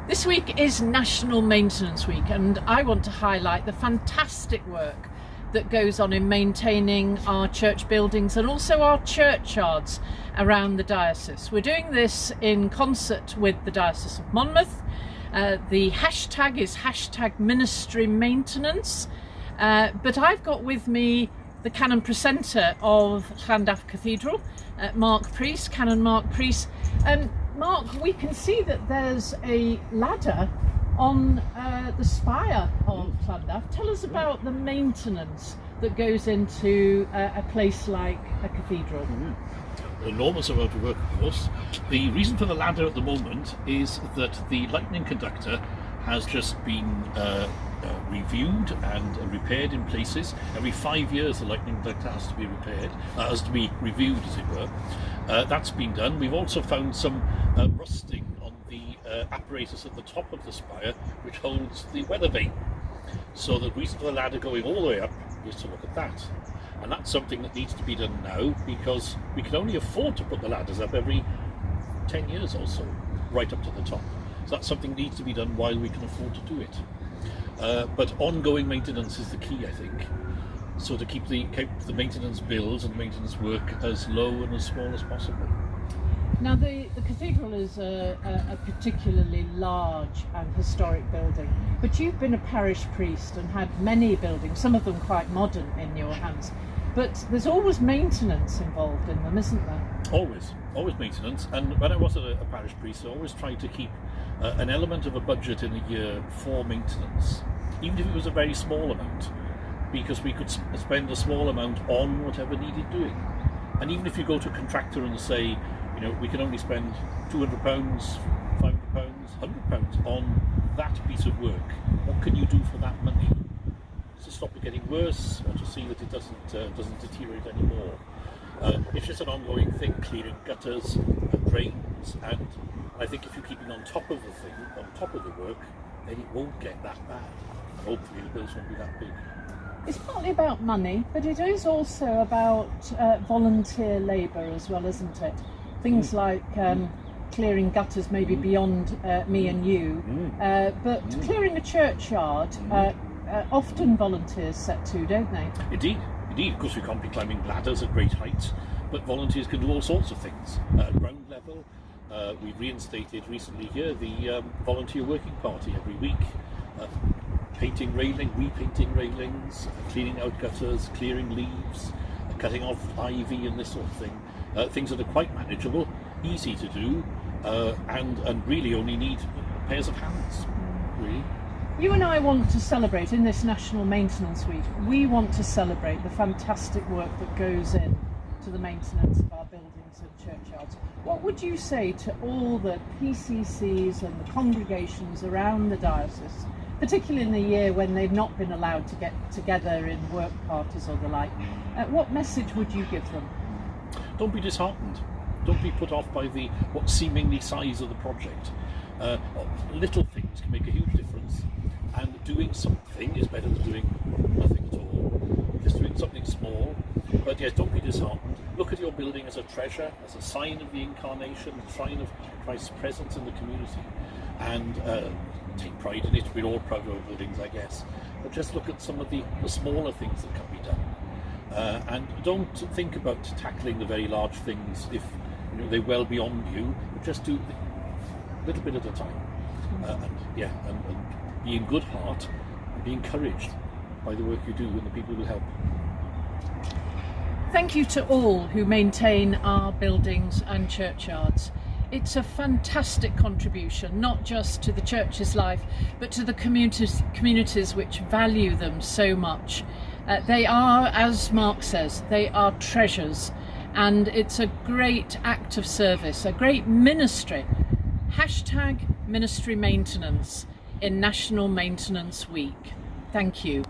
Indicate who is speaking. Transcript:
Speaker 1: This week is National Maintenance Week, and I want to highlight the fantastic work that goes on in maintaining our church buildings and also our churchyards around the diocese. We're doing this in concert with the Diocese of Monmouth. The hashtag is #ministry maintenance, but I've got with me the Canon Precentor of Llandaff Cathedral, Mark Preece, Canon Mark Preece. Mark, we can see that there's a ladder on the spire of Llandaff. Tell us about the maintenance that goes into a place like a cathedral.
Speaker 2: An enormous amount of work, of course. The reason for the ladder at the moment is that the lightning conductor has just been reviewed and repaired in places. Every 5 years the lightning conductor has to be repaired, has to be reviewed, as it were. That's been done. We've also found some rusting on the apparatus at the top of the spire, which holds the weather vane. So the reason for the ladder going all the way up is to look at that. And that's something that needs to be done now, because we can only afford to put the ladders up every 10 years or so, right up to the top. So that's something that needs to be done while we can afford to do it. But ongoing maintenance is the key, I think. So to keep the maintenance bills and maintenance work as low and as small as possible.
Speaker 1: Now the cathedral is a particularly large and historic building, but you've been a parish priest and had many buildings, some of them quite modern, in your hands. But there's always maintenance involved in them, isn't there?
Speaker 2: Always maintenance. And when I was a parish priest, I always tried to keep an element of a budget in a year for maintenance, even if it was a very small amount, because we could spend a small amount on whatever needed doing. And even if you go to a contractor and say, you know, we can only spend £200, £500, £100 on that piece of work, what can you do for that money? To stop it getting worse, or to see that it doesn't deteriorate anymore. It's just an ongoing thing, clearing gutters, drains, and I think if you're keeping on top of the thing, on top of the work, then it won't get that bad. Hopefully the bills won't be that big.
Speaker 1: It's partly about money, but it is also about volunteer labour as well, isn't it? Things like clearing gutters maybe beyond me and you, but clearing a churchyard, often volunteers set to, don't they?
Speaker 2: Indeed. Of course we can't be climbing ladders at great heights, but volunteers can do all sorts of things. At ground level, we've reinstated recently here the volunteer working party every week. Painting repainting railings, cleaning out gutters, clearing leaves, cutting off ivy and this sort of thing. Things that are quite manageable, easy to do, and really only need pairs of hands, really.
Speaker 1: You and I want to celebrate, in this National Maintenance Week, we want to celebrate the fantastic work that goes in to the maintenance of our buildings and churchyards. What would you say to all the PCCs and the congregations around the diocese, particularly in the year when they've not been allowed to get together in work parties or the like? What message would you give them?
Speaker 2: Don't be disheartened. Don't be put off by what seemingly size of the project. Little things can make a huge difference, and doing something is better than doing nothing at all. Just doing something small, but yes, don't be disheartened. Look at your building as a treasure, as a sign of the incarnation, a sign of Christ's presence in the community, and take pride in it. We're all proud of our buildings, I guess, but just look at some of the smaller things that can be done. And don't think about tackling the very large things if they're well beyond you, but just do a little bit at a time. And be in good heart and be encouraged by the work you do and the people who help.
Speaker 1: Thank you to all who maintain our buildings and churchyards. It's a fantastic contribution, not just to the church's life, but to the communities which value them so much. They are, as Mark says, they are treasures, and it's a great act of service, a great ministry. #ministry maintenance in National Maintenance Week. Thank you.